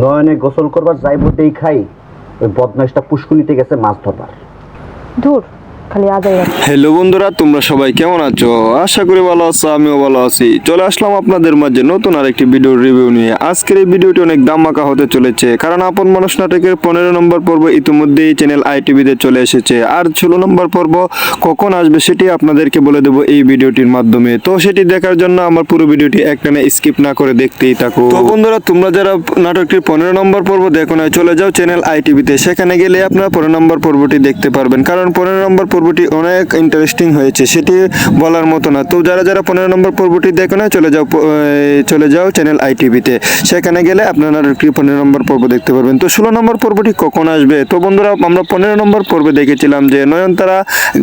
নয়নে গোসল করবার যাইব দেখাই ওই বদমাইশটা পুষ্কুনিতে গেছে মাছ ধরবার। ধুর, খালি আদায় হ্যালো বন্ধুরা, তোমরা সবাই কেমন আছো? আশা করি ভালো আছো, আমিও ভালো আছি। চলে আসলাম আপনাদের মাঝে নতুন আরেকটি ভিডিওর রিভিউ নিয়ে। আজকের এই ভিডিওটি অনেক ধামাকা হতে চলেছে, কারণ আপন মানুষ নাটকের 15 নম্বর পর্ব ইতিমধ্যেই চ্যানেল আইটিভিতে চলে এসেছে। আর 16 নম্বর পর্ব কখন আসবে সেটি আপনাদেরকে বলে দেবো এই ভিডিওটির মাধ্যমে। তো সেটি দেখার জন্য আমার পুরো ভিডিওটি একটানে স্কিপ না করে দেখতেই থাকো। তো বন্ধুরা, তোমরা যারা নাটকটির 15 নম্বর পর্ব দেখো না, চলে যাও চ্যানেল আইটিভিতে। সেখানে গেলে আপনারা 15 নম্বর পর্বটি দেখতে পারবেন, কারণ 15 নম্বর পর্বটি অনেক ইন্টারেস্টিং হয়েছে, সেটি বলার মতো না। তো যারা যারা 15 নম্বর পর্বটি দেখো না, চলে যাও চ্যানেল আইটিভিতে। সেখানে গেলে আপনারা 15 নম্বর পর্ব দেখতে পারবেন। তো 16 নম্বর পর্বটি কখন আসবে? তো বন্ধুরা, আমরা 15 নম্বর পর্বে দেখেছিলাম যে নয়নতারা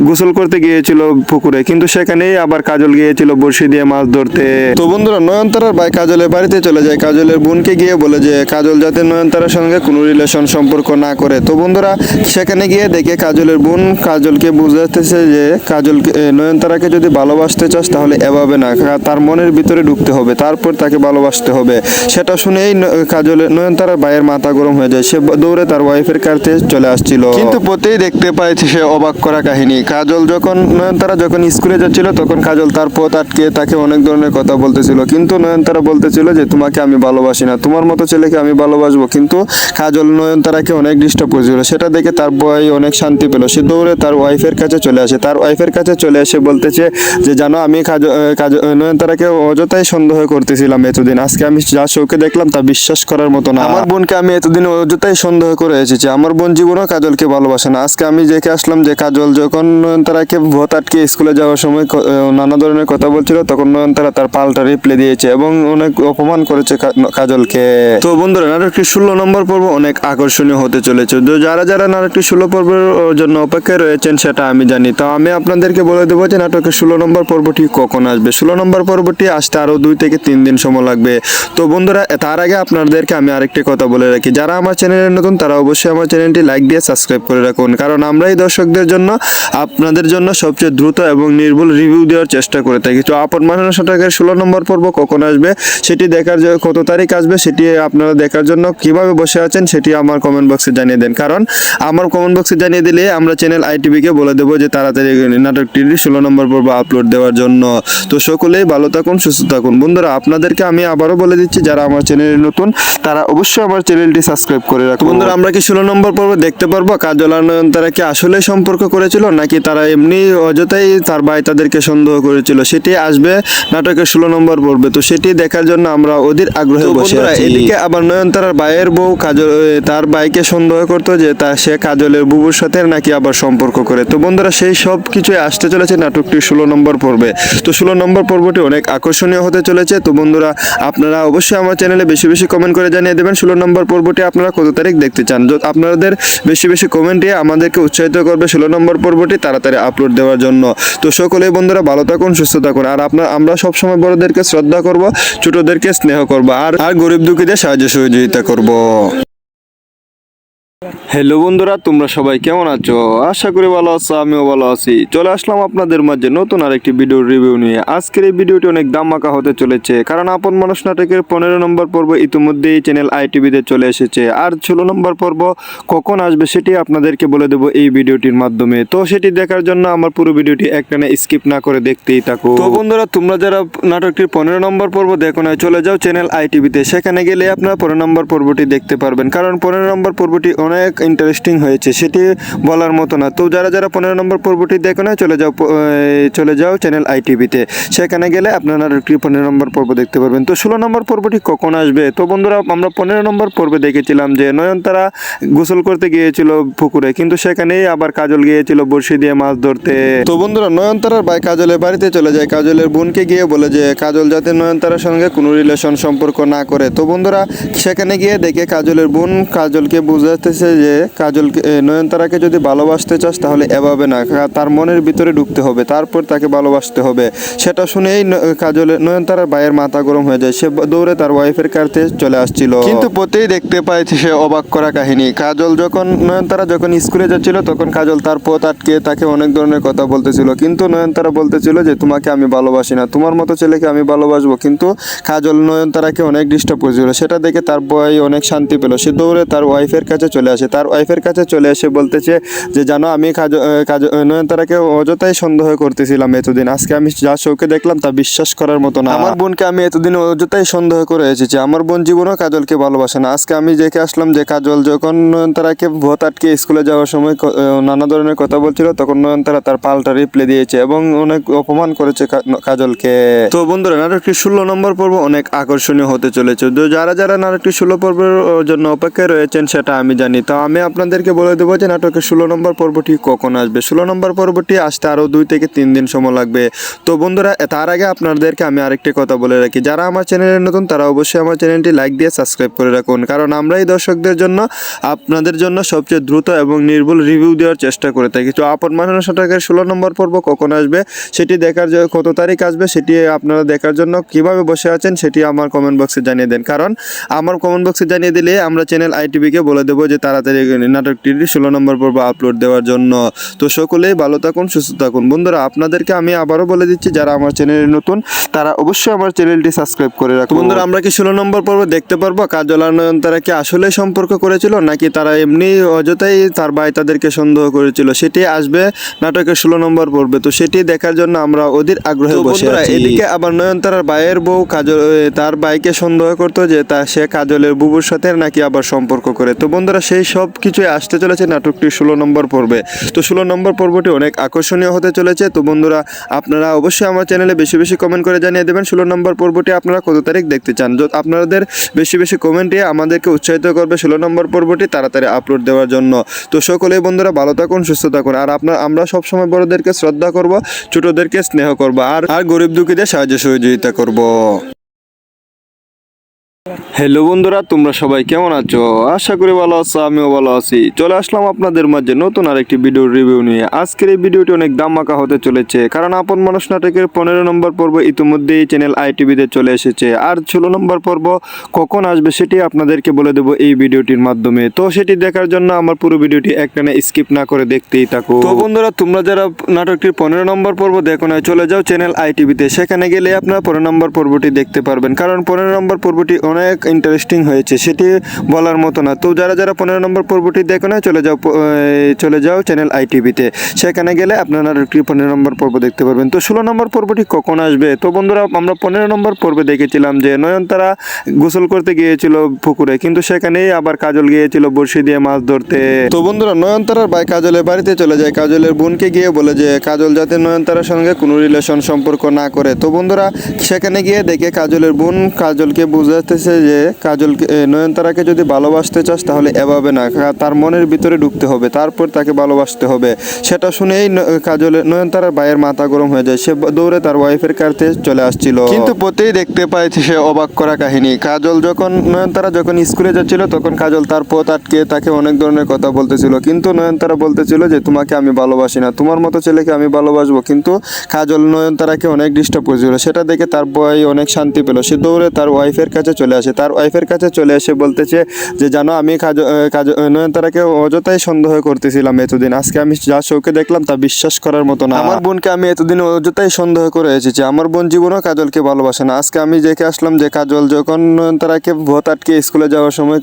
গোসল করতে গিয়েছিল পুকুরে, কিন্তু সেখানেই আবার কাজল গিয়েছিল বড়শি দিয়ে মাছ ধরতে। তো বন্ধুরা, নয়নতারার ভাই কাজলের বাড়িতে চলে যায়, কাজলের বোনকে গিয়ে বলে যে কাজল যাতে নয়নতারার সঙ্গে কোনো রিলেশন সম্পর্ক না করে। তো বন্ধুরা, সেখানে গিয়ে দেখে কাজলের বোন কাজলকে বুঝাতেছে যে নয়নতারাকে যদি ভালোবাসতে চাস তাহলে এভাবে না, তার মনের ভিতরে ঢুকতে হবে, তারপর তাকে ভালোবাসতে হবে। সেটা শুনেই নয়নতারার ভাইয়ের মাথা গরম হয়ে যায়। সে দৌড়ে তার ওয়াইফের কাছে চলে আসছিল, কিন্তু পথেই দেখতে পায় সে অবাক করা কাহিনী। নয়নতারা যখন স্কুলে যাচ্ছিল তখন কাজল তার পথ আটকে তাকে অনেক ধরনের কথা বলতেছিল, কিন্তু নয়নতারা বলতেছিল যে তোমাকে আমি ভালোবাসি না, তোমার মতো ছেলেকে আমি ভালোবাসবো। কিন্তু কাজল নয়নতারাকে অনেক ডিস্টার্ব করেছিল। সেটা দেখে তার ভাই অনেক শান্তি পেল। সে দৌড়ে তার ওয়াইফের কাছে চলে আসে। তার ওয়াইফের কাছে চলে এসে বলতেছে যে জানো, আমি নয়নতারাকে অযথাই সন্দেহ করতেছিলাম এতদিন। আজকে আমি যা চোখে দেখলাম তা বিশ্বাস করার মতো না। আমার বোনকে আমি এতদিন অযথাই সন্দেহ করে এসেছি। আমার বোন জীবনও কাজলকে ভালোবাসে না। আজকে আমি দেখে আসলাম যে কাজল যখন নয়নতারাকে ভোট আটকে স্কুলে যাওয়ার সময় নানা ধরনের কথা বলছিল, তখন নয়নতারা তার পাল্টা রিপ্লে দিয়েছে এবং অনেক অপমান করেছে কাজলকে। তো বন্ধুরা, নাটকটি 16 নম্বর পর্ব অনেক আকর্ষণীয় হতে চলেছে। যারা যারা নাটকটি 16 পর্বের জন্য অপেক্ষায় রয়েছেন সেটা আমি জানি। তো আমি আপনাদেরকে বলে দেবো যে নাটকের 16 নম্বর পর্বটি কখন আসবে। 16 নম্বর পর্বটি আসতে আরো 2 থেকে 3 দিন সময় লাগবে। তো বন্ধুরা, তার আগে আপনাদেরকে আমি আরেকটি কথা বলে রাখি, যারা আমার চ্যানেলে নতুন তারা অবশ্যই আমার চ্যানেলটি লাইক দিয়ে সাবস্ক্রাইব করে রাখুন, কারণ আমরাই দর্শকদের জন্য, আপনাদের জন্য সবচেয়ে দ্রুত এবং নির্ভুল রিভিউ দেওয়ার চেষ্টা করে থাকি। তো আপন মানুষ নাটকের 16 নম্বর পর্ব কখন আসবে সেটি দেখার জন্য, কত তারিখ আসবে সেটি আপনারা দেখার জন্য কিভাবে বসে আছেন সেটি আমার কমেন্ট বক্সে জানিয়ে দেন, কারণ আমার কমেন্ট বক্সে জানিয়ে দিলে আমরা চ্যানেল আইটিভিকে বলে দেবো যে তাড়াতাড়ি নাটকটির 16 নম্বর পর্ব আপলোড দেওয়ার জন্য। তো সকলেই ভালো থাকুন, সুস্থ থাকুন। বন্ধুরা, আপনাদেরকে আমি আবারও বলে দিচ্ছি, যারা আমার চ্যানেলে নতুন তারা অবশ্যই আমার চ্যানেলটি সাবস্ক্রাইব করে রাখুন। বন্ধুরা, আমরা কি 16 নম্বর পর্ব দেখতে পারবো কাজল আর নয়নতারা কি আসলে সম্পর্ক করেছিল, নাকি তারা এমনি অযথাই তার ভাই তাদেরকে সন্দেহ করেছিল, সেটি আসবে নাটকের 16 নম্বর পর্বে। তো সেটি দেখার জন্য আমরা অধীর আগ্রহে বসে আছি। এদিকে আবার নয়নতারার ভাইয়ের বউ কাজল তার ভাইকে সন্দেহ করতো যে সে কাজলের বুবুর সাথে নাকি আবার সম্পর্ক করে। তো বন্ধুরা, সেই সব কিছুই আসতে চলেছে নাটকটি 16 নম্বর পর্বে। তো 16 নম্বর পর্বটি অনেক আকর্ষণীয় হতে চলেছে। তো বন্ধুরা, আপনারা অবশ্যই আমার চ্যানেলে বেশি বেশি কমেন্ট করে জানিয়ে দেবেন 16 নম্বর পর্বটি আপনারা কত তারিখ দেখতে চান। আপনাদের বেশি বেশি কমেন্টে আমাদেরকে উৎসাহিত করবে 16 নম্বর পর্বটি তাড়াতাড়ি আপলোড দেওয়ার জন্য। তো সকলেই বন্ধুরা ভালো থাকুন, সুস্থ থাকুন। আর আমরা সবসময় বড়দেরকে শ্রদ্ধা করব, ছোটদেরকে স্নেহ করব, আর গরিব দুঃখীদের সাহায্য সহযোগিতা করব। হ্যালো বন্ধুরা, তোমরা সবাই কেমন আছো? আশা করি ভালো আছো, আমিও ভালো আছি। চলে আসলাম আপনাদের মাঝে নতুন আরেকটি ভিডিওর রিভিউ নিয়ে। আজকের এই ভিডিওটি অনেক ধামাকা হতে চলেছে, কারণ আপন মানুষ নাটকের 15 নম্বর পর্ব ইতিমধ্যেই চ্যানেল আইটিভিতে চলে এসেছে। আর 16 নম্বর পর্ব কখন আসবে সেটি আপনাদেরকে বলে দেবো এই ভিডিওটির মাধ্যমে। তো সেটি দেখার জন্য আমার পুরো ভিডিওটি একটানে স্কিপ না করে দেখতেই থাকো। তো বন্ধুরা, তোমরা যারা নাটকটির 15 নম্বর পর্ব দেখো না, চলে যাও চ্যানেল আইটিভিতে। সেখানে গেলে আপনারা 15 নম্বর পর্বটি দেখতে পারবেন, কারণ 15 নম্বর পর্বটি অনেক ইন্টারেস্টিং হয়েছে, সেটি বলার মতো না। তো যারা যারা 15 নম্বর পর্বটি দেখো না, চলে যাও চ্যানেল আইটিভিতে। সেখানে গেলে আপনারা 15 নম্বর পর্ব দেখতে পারবেন। তো 16 নম্বর পর্বটি কখন আসবে? তো বন্ধুরা, আমরা 15 নম্বর পর্বে দেখেছিলাম যে নয়নতারা গোসল করতে গিয়েছিল পুকুরে, কিন্তু সেখানেই আবার কাজল গিয়েছিল বড়শি দিয়ে মাছ ধরতে। তো বন্ধুরা, নয়নতারার ভাই কাজলের বাড়িতে চলে যায়, কাজলের বোনকে গিয়ে বলে যে কাজল যাতে নয়নতারার সঙ্গে কোনো রিলেশন সম্পর্ক না করে। তো বন্ধুরা, সেখানে গিয়ে দেখে কাজলের বোন কাজলকে বুঝাতে বোঝাতেছে যে নয়নতারাকে যদি ভালোবাসতে চাস তাহলে এভাবে না, তার মনের ভিতরে ঢুকতে হবে, তারপর তাকে ভালোবাসতে হবে। সেটা শুনেই নয়নতারার ভাইয়ের মাথা গরম হয়ে যায়। সে দৌড়ে তার ওয়াইফের কাছে চলে আসছিল, কিন্তু পথেই দেখতে পায় সে অবাক করা কাহিনী। নয়নতারা যখন স্কুলে যাচ্ছিল তখন কাজল তার পথ আটকে তাকে অনেক ধরনের কথা বলতেছিল, কিন্তু নয়নতারা বলতেছিল যে তোমাকে আমি ভালোবাসি না, তোমার মতো ছেলেকে আমি ভালোবাসবো। কিন্তু কাজল নয়নতারাকে অনেক ডিস্টার্ব করেছিল। সেটা দেখে তার ভাই অনেক শান্তি পেল। সে দৌড়ে তার ওয়াইফের কাছে চলে আসে। তার ওয়াইফের কাছে চলে এসে বলতেছে যে জানো, আমি নয়নতারাকে অযথাই সন্দেহ করতেছিলাম এতদিন। আজকে আমি যা চোখে দেখলাম তা বিশ্বাস করার মতো না। আমার বোনকে আমি এতদিন অযথাই সন্দেহ করে এসেছি। আমার বোন জীবনও কাজলকে ভালোবাসে না। আজকে আমি দেখে আসলাম যে কাজল যখন নয়নতারাকে ভোট আটকে স্কুলে যাওয়ার সময় নানা ধরনের কথা বলছিল, তখন নয়নতারা তার পাল্টা রিপ্লে দিয়েছে এবং অনেক অপমান করেছে কাজলকে। তো বন্ধুরা, নাটকটি 16 নম্বর পর্ব অনেক আকর্ষণীয় হতে চলেছে। তো যারা যারা নাটকটি 16 পর্বের জন্য অপেক্ষায় রয়েছেন সেটা আমি জানি। তো আমি আপনাদেরকে বলে দেবো যে নাটকের 16 নম্বর পর্বটি কখন আসবে। 16 নম্বর পর্বটি আসতে আরও 2 থেকে 3 দিন সময় লাগবে। তো বন্ধুরা, তার আগে আপনাদেরকে আমি আরেকটি কথা বলে রাখি, যারা আমার চ্যানেলে নতুন তারা অবশ্যই আমার চ্যানেলটি লাইক দিয়ে সাবস্ক্রাইব করে রাখুন, কারণ আমরা এই দর্শকদের জন্য আপনাদের জন্য সবচেয়ে দ্রুত এবং নির্ভুল রিভিউ দেওয়ার চেষ্টা করে থাকি। তো আপন মানুষ নাটকের 16 নম্বর পর্ব কখন আসবে সেটি দেখার জন্য, কত তারিখ আসবে সেটি আপনারা দেখার জন্য কিভাবে বসে আছেন সেটি আমার কমেন্ট বক্সে জানিয়ে দেন, কারণ আমার কমেন্ট বক্সে জানিয়ে দিলে আমরা চ্যানেল আইটিভিকে বলে দেবো যে তাড়াতাড়ি নাটকটির 16 নম্বর পর্ব আপলোড দেওয়ার জন্য। তো সকলেই ভালো থাকুন, সুস্থ থাকুন। বন্ধুরা, আপনাদেরকে আমি আবারও বলে দিচ্ছি, যারা আমার চ্যানেলে নতুন তারা অবশ্যই আমার চ্যানেলটি সাবস্ক্রাইব করে রাখুন। বন্ধুরা, আমরা কি 16 নম্বর পর্ব দেখতে পারবো কাজল আর নয়নতারা কি আসলে সম্পর্ক করেছিল, নাকি তারা এমনি অযথাই তার ভাই তাদেরকে সন্দেহ করেছিল, সেটি আসবে নাটকের 16 নম্বর পর্বে। তো সেটি দেখার জন্য আমরা অধীর আগ্রহে বসে আছি। এদিকে আবার নয়নতারার ভাইয়ের বউ কাজল তার ভাইকে সন্দেহ করতো যে সে কাজলের বুবুর সাথে নাকি আবার সম্পর্ক করে। তো বন্ধুরা, সেই সব কিছুই আসতে চলেছে নাটকটি 16 নম্বর পর্বে। তো 16 নম্বর পর্বটি অনেক আকর্ষণীয় হতে চলেছে। তো বন্ধুরা, আপনারা অবশ্যই আমার চ্যানেলে বেশি বেশি কমেন্ট করে জানিয়ে দেবেন 16 নম্বর পর্বটি আপনারা কত তারিখ দেখতে চান। আপনাদের বেশি বেশি কমেন্টে আমাদেরকে উৎসাহিত করবে 16 নম্বর পর্বটি তাড়াতাড়ি আপলোড দেওয়ার জন্য। তো সকলেই বন্ধুরা ভালো থাকুন, সুস্থ থাকুন। আর আমরা সবসময় বড়দেরকে শ্রদ্ধা করব, ছোটদেরকে স্নেহ করব, আর গরিব দুঃখীদের সাহায্য সহযোগিতা করব। হ্যালো বন্ধুরা, তোমরা সবাই কেমন আছো? আশা করি ভালো আছো, আমিও ভালো আছি। চলে আসলাম আপনাদের মাঝে নতুন আরেকটি ভিডিওর রিভিউ নিয়ে। আজকের এই ভিডিওটি অনেক ধামাকা হতে চলেছে, কারণ আপন মানুষ নাটকের 15 নম্বর পর্ব ইতিমধ্যেই চ্যানেল আইটিভিতে চলে এসেছে। আর 16 নম্বর পর্ব কখন আসবে সেটি আপনাদেরকে বলে দেবো এই ভিডিওটির মাধ্যমে। তো সেটি দেখার জন্য আমার পুরো ভিডিওটি একটানে স্কিপ না করে দেখতেই থাকো। তো বন্ধুরা, তোমরা যারা নাটকটির 15 নম্বর পর্ব দেখো না, চলে যাও চ্যানেল আইটিভিতে। সেখানে গেলে আপনারা 15 নম্বর পর্বটি দেখতে পারবেন, কারণ 15 নম্বর পর্বটি অনেক ইন্টারেস্টিং হয়েছে, সেটি বলার মতো না। তো যারা যারা 15 নম্বর পর্বটি দেখো না, চলে যাও চ্যানেল আইটিভিতে। সেখানে গেলে আপনারা 15 নম্বর পর্ব দেখতে পারবেন। তো 16 নম্বর পর্বটি কখন আসবে? তো বন্ধুরা, আমরা 15 নম্বর পর্বে দেখেছিলাম যে নয়নতারা গোসল করতে গিয়েছিল পুকুরে, কিন্তু সেখানেই আবার কাজল গিয়েছিল বড়শি দিয়ে মাছ ধরতে। তো বন্ধুরা, নয়নতারার ভাই কাজলের বাড়িতে চলে যায়, কাজলের বোনকে গিয়ে বলে যে কাজল যাতে নয়নতারার সঙ্গে কোনো রিলেশন সম্পর্ক না করে। তো বন্ধুরা, সেখানে গিয়ে দেখে কাজলের বোন কাজলকে বুঝাতেছে যে নয়নতারাকে যদি ভালোবাসতে চাস তাহলে এভাবে না, তার মনের ভিতরে ঢুকতে হবে, তারপর তাকে ভালোবাসতে হবে। সেটা শুনেই নয়নতারার ভাইয়ের মাথা গরম হয়ে যায়। সে দৌড়ে তার ওয়াইফের কাছে চলে আসছিল, কিন্তু পথেই দেখতে পায় সে অবাক করা কাহিনী। নয়নতারা যখন স্কুলে যাচ্ছিল তখন কাজল তার পথ আটকে তাকে অনেক ধরনের কথা বলতেছিল, কিন্তু নয়নতারা বলতেছিল যে তোমাকে আমি ভালোবাসি না, তোমার মতো ছেলেকে আমি ভালোবাসবো। কিন্তু কাজল নয়নতারাকে অনেক ডিস্টার্ব করেছিল। সেটা দেখে তার ভাই অনেক শান্তি পেল। সে দৌড়ে তার ওয়াইফের কাছে চলে আসে। তার ওয়াইফের কাছে চলে এসে বলতেছে যে জানো, আমি নয়নতারাকে অযথাই সন্দেহ করতেছিলাম এতদিন। আজকে আমি যা চোখে দেখলাম তা বিশ্বাস করার মতো না। আমার বোনকে আমি এতদিন অযথাই সন্দেহ করে এসেছি। আমার বোন জীবনও কাজলকে ভালোবাসে না। আজকে আমি দেখে আসলাম যে কাজল যখন নয়নতারাকে ভোট আটকে স্কুলে যাওয়ার সময়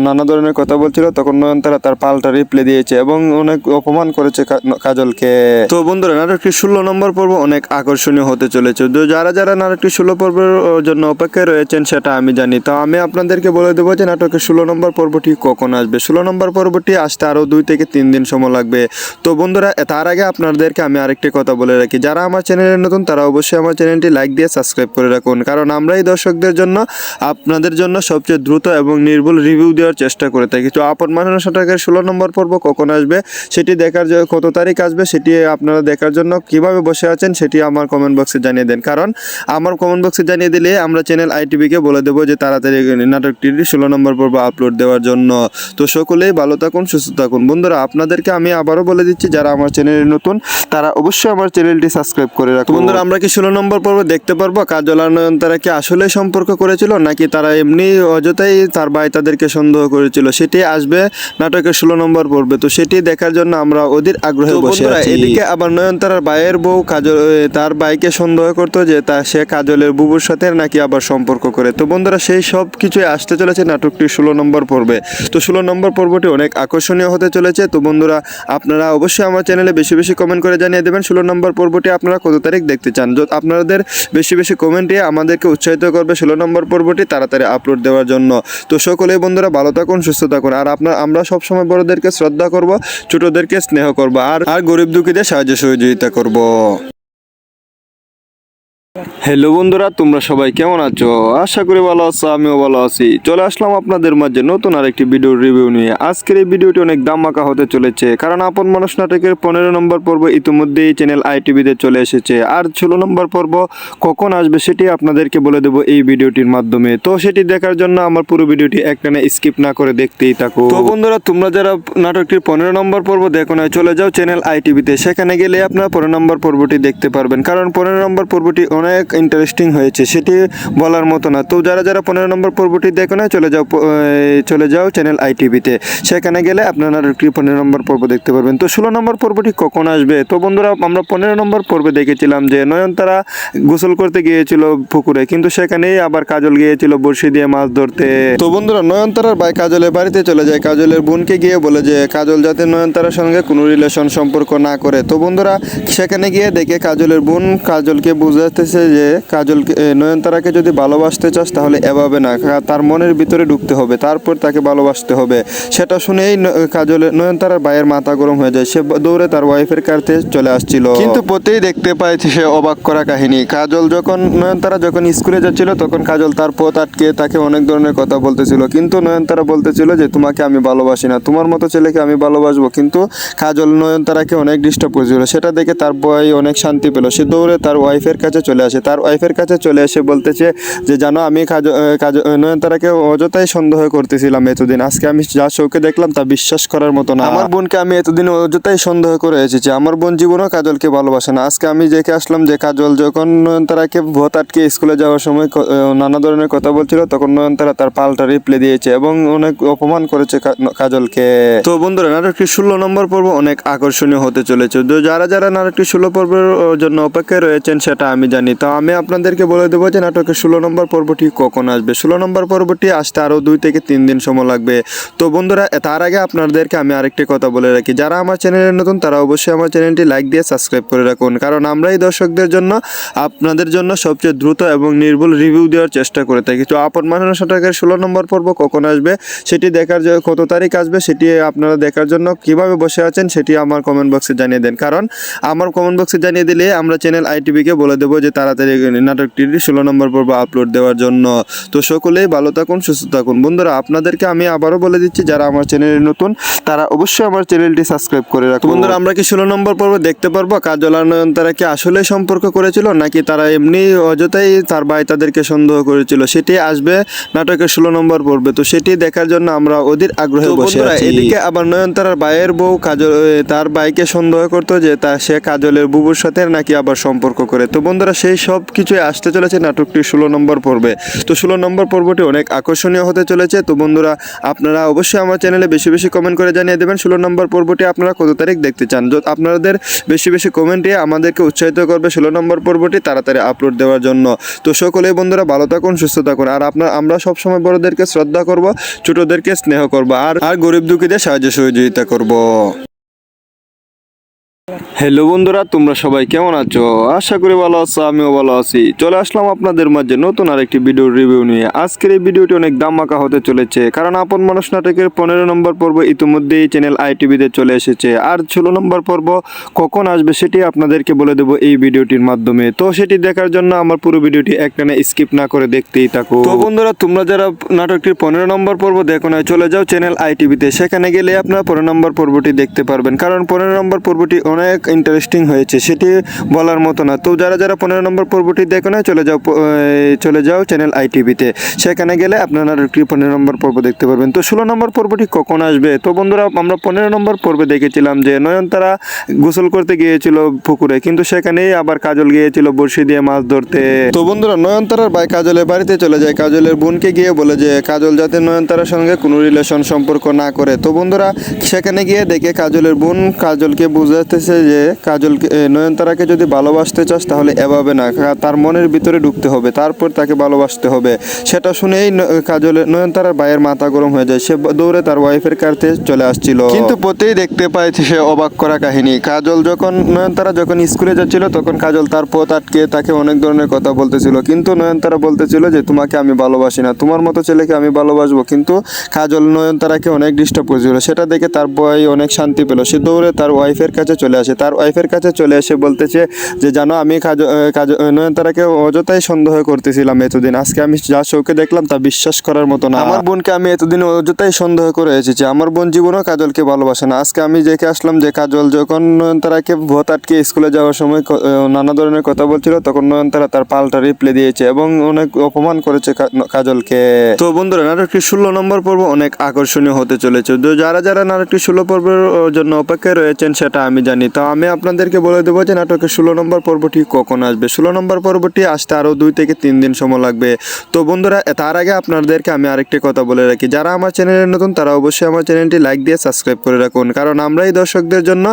নানা ধরনের কথা বলছিল, তখন নয়নতারা তার পাল্টা রিপ্লে দিয়েছে এবং অনেক অপমান করেছে কাজলকে। তো বন্ধুরা, নাটকটি 16 নম্বর পর্ব অনেক আকর্ষণীয় হতে চলেছে। তো যারা যারা নাটকটি 16 পর্বের জন্য অপেক্ষায় রয়েছেন সেটা আমি জানি। তো আমি আপনাদেরকে বলে দেবো যে নাটকের 16 নম্বর পর্বটি কখন আসবে। 16 নম্বর পর্বটি আসতে আরও 2 থেকে 3 দিন সময় লাগবে। তো বন্ধুরা, তার আগে আপনাদেরকে আমি আরেকটি কথা বলে রাখি, যারা আমার চ্যানেলে নতুন তারা অবশ্যই আমার চ্যানেলটি লাইক দিয়ে সাবস্ক্রাইব করে রাখুন, কারণ আমরা এই দর্শকদের জন্য আপনাদের জন্য সবচেয়ে দ্রুত এবং নির্ভুল রিভিউ দেওয়ার চেষ্টা করে থাকি। তো আপন মানুষ নাটকের 16 নম্বর পর্ব কখন আসবে সেটি দেখার জন্য, কত তারিখ আসবে সেটি আপনারা দেখার জন্য কিভাবে বসে আছেন সেটি আমার কমেন্ট বক্সে জানিয়ে দেন, কারণ আমার কমেন্ট বক্সে জানিয়ে দিলে আমরা চ্যানেল আইটিভিকে বলে দেবো যে তাড়াতাড়ি নাটকটির 16 নম্বর পর্ব আপলোড দেওয়ার জন্য। তো সকলেই ভালো থাকুন, সুস্থ থাকুন। বন্ধুরা, আপনাদেরকে আমি আবারও বলে দিচ্ছি, যারা আমার চ্যানেলে নতুন তারা অবশ্যই আমার চ্যানেলটি সাবস্ক্রাইব করে রাখুন। বন্ধুরা, আমরা কি 16 নম্বর পর্ব দেখতে পারবো কাজল আর নয়নতারা কি আসলে সম্পর্ক করেছিল, নাকি তারা এমনি অযথাই তার ভাই তাদেরকে সন্দেহ করেছিল? সেটি আসবে নাটকের 16 নম্বর পর্বে। তো সেটি দেখার জন্য আমরা অধীর আগ্রহে বসে আছি। এদিকে আবার নয়নতারার ভাইয়ের বউ কাজল তার ভাইকে সন্দেহ করতো যে সে কাজলের বুবুর সাথে নাকি আবার সম্পর্ক করে। তো বন্ধুরা, সেই সব কিছুই আসতে চলেছে নাটকটির 16 নম্বর পর্বে। তো 16 নম্বর পর্বটি অনেক আকর্ষণীয় হতে চলেছে। তো বন্ধুরা, আপনারা অবশ্যই আমার চ্যানেলে বেশি বেশি কমেন্ট করে জানিয়ে দেবেন 16 নম্বর পর্বটি আপনারা কত তারিখ দেখতে চান। আপনাদের বেশি বেশি কমেন্টে আমাদেরকে উৎসাহিত করবে 16 নম্বর পর্বটি তাড়াতাড়ি আপলোড দেওয়ার জন্য। তো সকলেই বন্ধুরা ভালো থাকুন, সুস্থ থাকুন। আর আমরা সবসময় বড়দেরকে শ্রদ্ধা করব, ছোটদেরকে স্নেহ করব, আর গরিব দুঃখীদের সাহায্য সহযোগিতা করব। হ্যালো বন্ধুরা, তোমরা সবাই কেমন আছো? আশা করি ভালো আছো, আমিও ভালো আছি। চলে আসলাম আপনাদের মাঝে নতুন আরেকটি ভিডিওর রিভিউ নিয়ে। আজকের এই ভিডিওটি অনেক ধামাকা হতে চলেছে, কারণ আপন মানুষ নাটকের 15 নম্বর পর্ব ইতিমধ্যেই চ্যানেল আইটিভিতে চলে এসেছে। আর 16 নম্বর পর্ব কখন আসবে সেটি আপনাদেরকে বলে দেবো এই ভিডিওটির মাধ্যমে। তো সেটি দেখার জন্য আমার পুরো ভিডিওটি একটানে স্কিপ না করে দেখতেই থাকো। তো বন্ধুরা, তোমরা যারা নাটকটির 15 নম্বর পর্ব দেখো না, চলে যাও চ্যানেল আইটিভিতে। সেখানে গেলে আপনারা 15 নম্বর পর্বটি দেখতে পারবেন, কারণ 15 নম্বর পর্বটি অনেক ইন্টারেস্টিং হয়েছে, সেটি বলার মতো না। তো যারা 15 নম্বর পর্বটি দেখো না, চলে যাও চ্যানেল আইটিভিতে। সেখানে গেলে আপনারা 15 নম্বর পর্ব দেখতে পারবেন। তো 16 নম্বর পর্বটি কখন আসবে? তো বন্ধুরা, আমরা 15 নম্বর পর্বে দেখেছিলাম যে নয়নতারা গোসল করতে গিয়েছিল পুকুরে, কিন্তু সেখানেই আবার কাজল গিয়েছিল বড়শি দিয়ে মাছ ধরতে। তো বন্ধুরা, নয়নতারার ভাই কাজলের বাড়িতে চলে যায়, কাজলের বোনকে গিয়ে বলে যে কাজল যাতে নয়নতারার সঙ্গে কোনো রিলেশন সম্পর্ক না করে। তো বন্ধুরা, সেখানে গিয়ে দেখে কাজলের বোন কাজলকে বুঝাতেছে যে নয়নতারাকে যদি ভালোবাসতে চাস তাহলে এভাবে না, তার মনের ভিতরে ঢুকতে হবে, তারপর তাকে ভালোবাসতে হবে। সেটা শুনেই নয়নতারার ভাইয়ের মাথা গরম হয়ে যায়। সে দৌড়ে তার ওয়াইফের কাছে চলে আসছিল, কিন্তু পথেই দেখতে পায় সে অবাক করা কাহিনী। নয়নতারা যখন স্কুলে যাচ্ছিল, তখন কাজল তার পথ আটকে তাকে অনেক ধরনের কথা বলতেছিল, কিন্তু নয়নতারা বলতেছিল যে তোমাকে আমি ভালোবাসি না, তোমার মতো ছেলেকে আমি ভালোবাসবো। কিন্তু কাজল নয়নতারাকে অনেক ডিস্টার্ব করেছিল। সেটা দেখে তার ভাই অনেক শান্তি পেল। সে দৌড়ে তার ওয়াইফের কাছে চলে আসে। তার ওয়াইফের কাছে চলে এসে বলতেছে যে জানো, আমি নয়নতারাকে অযথাই সন্দেহ করতেছিলাম এতদিন। আজকে আমি যা চোখে দেখলাম তা বিশ্বাস করার মতো না। আমার বোনকে আমি এতদিন অযথাই সন্দেহ করে এসেছি। আমার বোন জীবনও কাজলকে ভালোবাসে না। আজকে আমি দেখে আসলাম যে কাজল যখন নয়নতারাকে ভোট আটকে স্কুলে যাওয়ার সময় নানা ধরনের কথা বলছিল, তখন নয়নতারা তার পাল্টা রিপ্লে দিয়েছে এবং অনেক অপমান করেছে কাজলকে। তো বন্ধুরা, নাটকটি 16 নম্বর পর্ব অনেক আকর্ষণীয় হতে চলেছে। তো যারা নাটকটি 16 পর্বের জন্য অপেক্ষায় রয়েছেন সেটা আমি জানি। তো আমি আপনাদেরকে বলে দেবো যে নাটকের 16 নম্বর পর্বটি কখন আসবে। 16 নম্বর পর্বটি আসতে আরও 2 থেকে 3 দিন সময় লাগবে। তো বন্ধুরা, তার আগে আপনাদেরকে আমি আরেকটি কথা বলে রাখি, যারা আমার চ্যানেলে নতুন তারা অবশ্যই আমার চ্যানেলটি লাইক দিয়ে সাবস্ক্রাইব করে রাখুন, কারণ আমরা এই দর্শকদের জন্য, আপনাদের জন্য সবচেয়ে দ্রুত এবং নির্ভুল রিভিউ দেওয়ার চেষ্টা করে থাকি। তো আপন মানুষ নাটকের 16 নম্বর পর্ব কখন আসবে সেটি দেখার জন্য, কত তারিখ আসবে সেটি আপনারা দেখার জন্য কিভাবে বসে আছেন সেটি আমার কমেন্ট বক্সে জানিয়ে দেন, কারণ আমার কমেন্ট বক্সে জানিয়ে দিলে আমরা চ্যানেল আইটিভিকে বলে দেবো যে তাড়াতাড়ি নাটকটির 16 নম্বর পর্ব আপলোড দেওয়ার জন্য। তো সকলেই ভালো থাকুন, সুস্থ থাকুন। বন্ধুরা, আপনাদেরকে আমি আবারও বলে দিচ্ছি, যারা আমার চ্যানেলে নতুন তারা অবশ্যই আমার চ্যানেলটি সাবস্ক্রাইব করে রাখুন। বন্ধুরা, আমরা কি 16 নম্বর পর্ব দেখতে পারবো কাজল আর নয়নতারা কি আসলে সম্পর্ক করেছিল, নাকি তারা এমনি অযথাই তার ভাই তাদেরকে সন্দেহ করেছিল? সেটি আসবে নাটকের 16 নম্বর পর্বে। তো সেটি দেখার জন্য আমরা অধীর আগ্রহে বসে আছি। এদিকে আবার নয়নতারার ভাইয়ের বউ কাজল তার ভাইকে সন্দেহ করতো যে সে কাজলের বুবুর সাথে নাকি আবার সম্পর্ক করে। তো বন্ধুরা, সেই সব কিছুই আসতে চলেছে নাটকটির 16 নম্বর পর্বে। তো 16 নম্বর পর্বটি অনেক আকর্ষণীয় হতে চলেছে। তো বন্ধুরা, আপনারা অবশ্যই আমার চ্যানেলে বেশি বেশি কমেন্ট করে জানিয়ে দেবেন 16 নম্বর পর্বটি আপনারা কত তারিখ দেখতে চান। আপনাদের বেশি বেশি কমেন্টে আমাদেরকে উৎসাহিত করবে 16 নম্বর পর্বটি তাড়াতাড়ি আপলোড দেওয়ার জন্য। তো সকলেই বন্ধুরা ভালো থাকুন, সুস্থ থাকুন। আর আমরা সবসময় বড়দেরকে শ্রদ্ধা করব, ছোটদেরকে স্নেহ করব, আর গরিব দুঃখীদের সাহায্য সহযোগিতা করব। হ্যালো বন্ধুরা, তোমরা সবাই কেমন আছো? আশা করি ভালো আছো, আমিও ভালো আছি। চলে আসলাম আপনাদের মাঝে নতুন আরেকটি ভিডিওর রিভিউ নিয়ে। আজকের এই ভিডিওটি অনেক ধামাকা হতে চলেছে, কারণ আপন মানুষ নাটকের 15 নম্বর পর্ব ইতিমধ্যেই চ্যানেল আইটিভিতে চলে এসেছে। আর 16 নম্বর পর্ব কখন আসবে সেটি আপনাদেরকে বলে দেবো এই ভিডিওটির মাধ্যমে। তো সেটি দেখার জন্য আমার পুরো ভিডিওটি একটানে স্কিপ না করে দেখতেই থাকো। তো বন্ধুরা, তোমরা যারা নাটকটির 15 নম্বর পর্ব দেখো না, চলে যাও চ্যানেল আইটিভিতে। সেখানে গেলে আপনারা 15 নম্বর পর্বটি দেখতে পারবেন, কারণ 15 নম্বর পর্বটি অনেক ইন্টারেস্টিং হয়েছে, সেটি বলার মতো না। তো যারা যারা 15 নম্বর পর্বটি দেখো না, চলে যাও চ্যানেল আইটিভিতে। সেখানে গেলে আপনারা একটি 15 নম্বর পর্ব দেখতে পারবেন। তো 16 নম্বর পর্বটি কখন আসবে? তো বন্ধুরা, আমরা 15 নম্বর পর্বে দেখেছিলাম যে নয়নতারা গোসল করতে গিয়েছিল পুকুরে, কিন্তু সেখানেই আবার কাজল গিয়েছিল বড়শি দিয়ে মাছ ধরতে। তো বন্ধুরা, নয়নতারার ভাই কাজলের বাড়িতে চলে যায়, কাজলের বোনকে গিয়ে বলে যে কাজল যাতে নয়নতারার সঙ্গে কোনো রিলেশন সম্পর্ক না করে। তো বন্ধুরা, সেখানে গিয়ে দেখে কাজলের বোন কাজলকে বুঝাতেছে যে নয়নতারাকে যদি ভালোবাসতে চাস তাহলে এভাবে না, তার মনের ভিতরে ঢুকতে হবে, তারপর তাকে ভালোবাসতে হবে। সেটা শুনেই নয়নতারার ভাইয়ের মাথা গরম হয়ে যায়। সে দৌড়ে তার ওয়াইফের কাছে চলে আসছিল, কিন্তু পথেই দেখতে পায় সে অবাক করা কাহিনী। নয়নতারা যখন স্কুলে যাচ্ছিল তখন কাজল তার পথ আটকে তাকে অনেক ধরনের কথা বলতেছিল, কিন্তু নয়নতারা বলতেছিল যে তোমাকে আমি ভালোবাসি না, তোমার মতো ছেলেকে আমি ভালোবাসবো। কিন্তু কাজল নয়নতারাকে অনেক ডিস্টার্ব করেছিল। সেটা দেখে তার বয় অনেক শান্তি পেল। সে দৌড়ে তার ওয়াইফের কাছে চলে আসে। তার ওয়াইফের কাছে চলে এসে বলতেছে যে জানো, আমি নয়নতারাকে অযথাই সন্দেহ করতেছিলাম এতদিন। আজকে আমি যা চোখে দেখলাম তা বিশ্বাস করার মতো না। আমার বোনকে আমি এতদিন অযথাই সন্দেহ করে এসেছি। আমার বোন জীবনও কাজলকে ভালোবাসে না। আজকে আমি দেখে আসলাম যে কাজল যখন নয়নতারাকে ভোট আটকে স্কুলে যাওয়ার সময় নানা ধরনের কথা বলছিল, তখন নয়নতারা তার পাল্টা রিপ্লাই দিয়েছে এবং অনেক অপমান করেছে কাজলকে। তো বন্ধুরা, নাটকটি 16 নম্বর পর্ব অনেক আকর্ষণীয় হতে চলেছে। তো যারা যারা নাটকটি 16 পর্বের জন্য অপেক্ষায় রয়েছেন সেটা আমি জানি। তো আমি আপনাদেরকে বলে দেবো যে নাটকের 16 নম্বর পর্বটি কখন আসবে। 16 নম্বর পর্বটি আসতে আরও 2 থেকে 3 দিন সময় লাগবে। তো বন্ধুরা, তার আগে আপনাদেরকে আমি আরেকটি কথা বলে রাখি, যারা আমার চ্যানেলে নতুন তারা অবশ্যই আমার চ্যানেলটি লাইক দিয়ে সাবস্ক্রাইব করে রাখুন, কারণ আমরা এই দর্শকদের জন্য,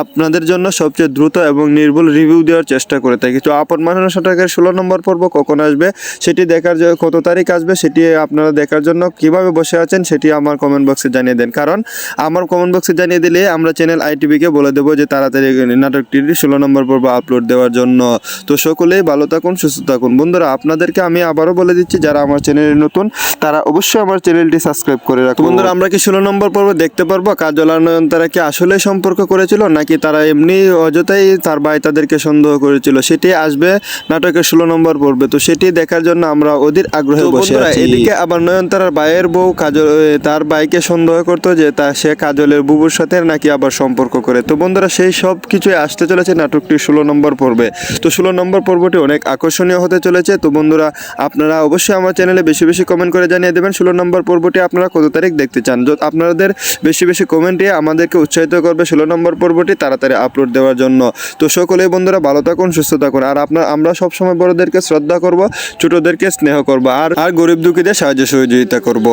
আপনাদের জন্য সবচেয়ে দ্রুত এবং নির্ভুল রিভিউ দেওয়ার চেষ্টা করে থাকি। তো আপন মানুষ নাটকের 16 নম্বর পর্ব কখন আসবে সেটি দেখার কত তারিখ আসবে সেটি আপনারা দেখার জন্য কিভাবে বসে আছেন সেটি আমার কমেন্ট বক্সে জানিয়ে দেন, কারণ আমার কমেন্ট বক্সে জানিয়ে দিলে আমরা চ্যানেল আইটিভিকে বলে দেবো যে তাড়াতাড়ি নাটকটির 16 নম্বর পর্ব আপলোড দেওয়ার জন্য। তো সকলেই ভালো থাকুন, সুস্থ থাকুন। বন্ধুরা, আপনাদেরকে আমি আবারও বলে দিচ্ছি, যারা আমার চ্যানেলে নতুন তারা অবশ্যই আমার চ্যানেলটি সাবস্ক্রাইব করে রাখুন। বন্ধুরা, আমরা কি 16 নম্বর পর্ব দেখতে পারবো কাজল আর নয়নতারা কি আসলে সম্পর্ক করেছিল, নাকি তারা এমনি অযথাই তার ভাই তাদেরকে সন্দেহ করেছিল, সেটি আসবে নাটকের 16 নম্বর পর্বে। তো সেটি দেখার জন্য আমরা অধীর আগ্রহে বসে আছি। এদিকে আবার নয়নতারার ভাইয়ের বউ কাজল তার ভাইকে সন্দেহ করতো যে সে কাজলের বুবুর সাথে নাকি আবার সম্পর্ক করে। তো বন্ধুরা, সেই সব কিছুই আসতে চলেছে নাটকটি 16 নম্বর পর্বে। তো 16 নম্বর পর্বটি অনেক আকর্ষণীয় হতে চলেছে। তো বন্ধুরা, আপনারা অবশ্যই আমার চ্যানেলে বেশি বেশি কমেন্ট করে জানিয়ে দেবেন 16 নম্বর পর্বটি আপনারা কত তারিখ দেখতে চান। আপনাদের বেশি বেশি কমেন্টে আমাদেরকে উৎসাহিত করবে 16 নম্বর পর্বটি তাড়াতাড়ি আপলোড দেওয়ার জন্য। তো সকলেই বন্ধুরা ভালো থাকুন, সুস্থ থাকুন। আর আমরা সবসময় বড়দেরকে শ্রদ্ধা করব, ছোটদেরকে স্নেহ করব, আর গরিব দুঃখীদের সাহায্য সহযোগিতা করব।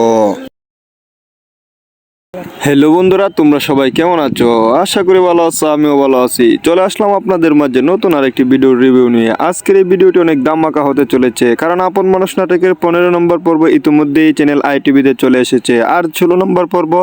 হ্যালো বন্ধুরা, তোমরা সবাই কেমন আছো? আশা করি ভালো আছো, আমিও ভালো আছি। চলে আসলাম আপনাদের মাঝে নতুন আরেকটি ভিডিও রিভিউ নিয়ে। আজকের এই ভিডিওটি অনেক ধামাকা হতে চলেছে, কারণ আপন মানুষ নাটকের 15 নম্বর পর্ব ইতিমধ্যেই চ্যানেল আইটিভিতে চলে এসেছে। আর 16 নম্বর পর্ব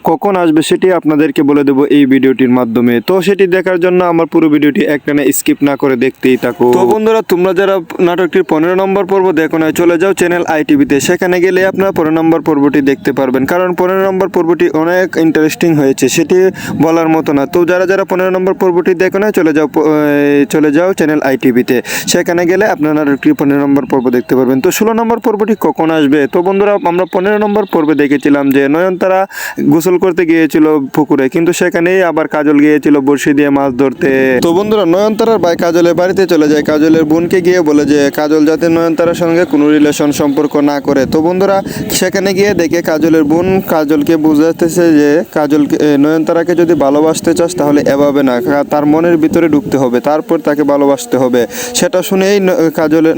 কখন আসবে সেটি আপনাদেরকে বলে দেবো এই ভিডিওটির মাধ্যমে। তো সেটি দেখার জন্য আমার পুরো ভিডিওটি একটানে স্কিপ না করে দেখতেই থাকো। তো বন্ধুরা, তোমরা যারা নাটকটির 15 নম্বর পর্ব দেখো না, চলে যাও চ্যানেল আইটিভিতে। সেখানে গেলে আপনারা 15 নম্বর পর্বটি দেখতে পারবেন, কারণ 15 নম্বর পর্বটি অনেক ইন্টারেস্টিং হয়েছে, সেটি বলার মতো না। তো যারা যারা 15 নম্বর পর্বটি দেখো না, চলে যাও চ্যানেল আইটিভিতে। সেখানে গেলে আপনারা 15 নম্বর পর্ব দেখতে পারবেন। তো 16 নম্বর পর্বটি কখন আসবে? তো বন্ধুরা, আমরা 15 নম্বর পর্বে দেখেছিলাম যে নয়নতারা গোসল করতে গিয়েছিল পুকুরে, কিন্তু সেখানেই আবার কাজল গিয়েছিল বড়শি দিয়ে মাছ ধরতে। তো বন্ধুরা, নয়নতারার ভাই কাজলের বাড়িতে চলে যায়, কাজলের বোনকে গিয়ে বলে যে কাজল যাতে নয়নতারার সঙ্গে কোনো রিলেশন সম্পর্ক না করে। তো বন্ধুরা, সেখানে গিয়ে দেখে কাজলের বোন কাজলকে বুঝাতেছে যে নয়নতারাকে যদি ভালোবাসতে চাস তাহলে এভাবে না, তার মনের ভিতরে ঢুকতে হবে, তারপর তাকে ভালোবাসতে হবে। সেটা শুনেই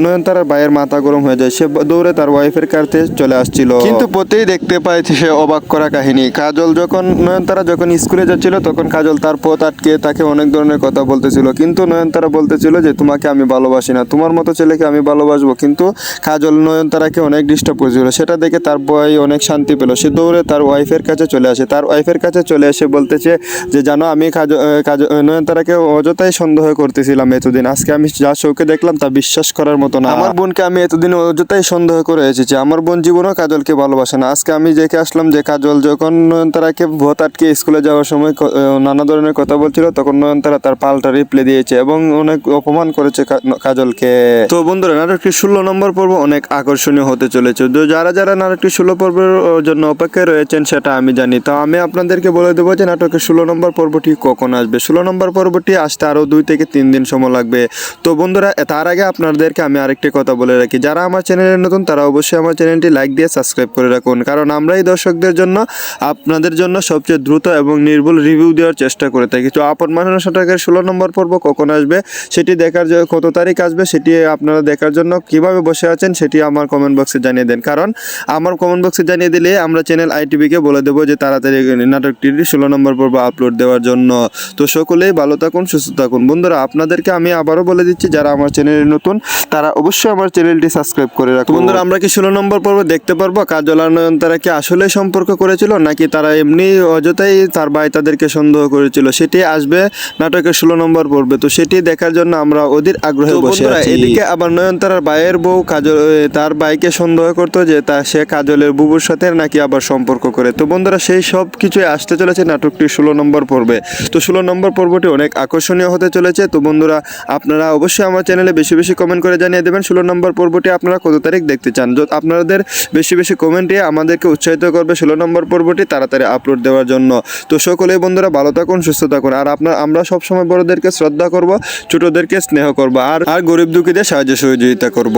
নয়নতারার ভাইয়ের মাথা গরম হয়ে যায়। সে দৌড়ে তার ওয়াইফের কাছে চলে আসছিল, কিন্তু পথেই দেখতে পায় সে অবাক করা কাহিনী। নয়নতারা যখন স্কুলে যাচ্ছিল তখন কাজল তার পথ আটকে তাকে অনেক ধরনের কথা বলতেছিল, কিন্তু নয়নতারা বলতেছিল যে তোমাকে আমি ভালোবাসি না, তোমার মতো ছেলেকে আমি ভালোবাসবো। কিন্তু কাজল নয়নতারাকে অনেক ডিস্টার্ব করেছিল। সেটা দেখে তার বয় অনেক শান্তি পেল। সে দৌড়ে তার ওয়াইফের কাছে চলে আসে। তার ওয়াইফের কাছে চলে এসে বলতেছে যে জানো, আমি নয়নতারাকে অযথাই সন্দেহ করতেছিলাম এতদিন। আজকে আমি যা চোখে দেখলাম তা বিশ্বাস করার মতো না। আমার বোনকে আমি এতদিন অযথাই সন্দেহ করে এসেছি। আমার বোন জীবনও কাজলকে ভালোবাসে না। আজকে আমি দেখে আসলাম যে কাজল যখন নয়নতারাকে ভোট আটকে স্কুলে যাওয়ার সময় নানা ধরনের কথা বলছিল, তখন নয়নতারা তার পাল্টা রিপ্লাই দিয়েছে এবং অনেক অপমান করেছে কাজলকে। তো বন্ধুরা, নাটকটি 16 নম্বর পর্ব অনেক আকর্ষণীয় হতে চলেছে। যারা যারা নাটকটি 16 পর্বের জন্য অপেক্ষায় রয়েছেন সেটা আমি জানি। তো আমি আপনাদেরকে বলে দেবো যে নাটকের 16 নম্বর পর্বটি কখন আসবে। 16 নম্বর পর্বটি আসতে আরও 2 থেকে 3 দিন সময় লাগবে। তো বন্ধুরা, তার আগে আপনাদেরকে আমি আরেকটি কথা বলে রাখি, যারা আমার চ্যানেলে নতুন তারা অবশ্যই আমার চ্যানেলটি লাইক দিয়ে সাবস্ক্রাইব করে রাখুন, কারণ আমরা এই দর্শকদের জন্য, আপনাদের জন্য সবচেয়ে দ্রুত এবং নির্ভুল রিভিউ দেওয়ার চেষ্টা করে থাকি। তো আপন মানুষ নাটকের 16 নম্বর পর্ব কখন আসবে সেটি দেখার জন্য, কত তারিখ আসবে সেটি আপনারা দেখার জন্য কিভাবে বসে আছেন সেটি আমার কমেন্ট বক্সে জানিয়ে দেন, কারণ আমার কমেন্ট বক্সে জানিয়ে দিলে আমরা চ্যানেল আইটিভিকে বলে দেবো যে তাড়াতাড়ি নাটকটির 16 নম্বর পর্ব আপলোড দেওয়ার জন্য। তো সকলেই ভালো থাকুন, সুস্থ থাকুন। বন্ধুরা, আপনাদেরকে আমি আবারও বলে দিচ্ছি, যারা আমার চ্যানেলে নতুন তারা অবশ্যই আমার চ্যানেলটি সাবস্ক্রাইব করে রাখুন। বন্ধুরা, আমরা কি 16 নম্বর পর্ব দেখতে পারবো? কাজল আর নয়নতারা কি আসলে সম্পর্ক করেছিল, নাকি তারা এমনি অযথাই তার ভাই তাদেরকে সন্দেহ করেছিল? সেটি আসবে নাটকের 16 নম্বর পর্বে। তো সেটি দেখার জন্য আমরা অধীর আগ্রহে বসে আছি। এদিকে আবার নয়নতারার ভাইয়ের বউ কাজল তার ভাইকে সন্দেহ করতো যে সে কাজলের বুবুর সাথে নাকি আবার সম্পর্ক করে। তো বন্ধুরা, সেই সব কিছুই আসতে চলেছে নাটকটি 16 নম্বর পর্বে। তো 16 নম্বর পর্বটি অনেক আকর্ষণীয় হতে চলেছে। তো বন্ধুরা, আপনারা অবশ্যই আমার চ্যানেলে বেশি বেশি কমেন্ট করে জানিয়ে দেবেন 16 নম্বর পর্বটি আপনারা কত তারিখ দেখতে চান। আপনাদের বেশি বেশি কমেন্টে আমাদেরকে উৎসাহিত করবে 16 নম্বর পর্বটি তাড়াতাড়ি আপলোড দেওয়ার জন্য। তো সকলেই বন্ধুরা ভালো থাকুন, সুস্থ থাকুন। আর আমরা সবসময় বড়দেরকে শ্রদ্ধা করব, ছোটদেরকে স্নেহ করব, আর গরিব দুঃখীদের সাহায্য সহযোগিতা করব।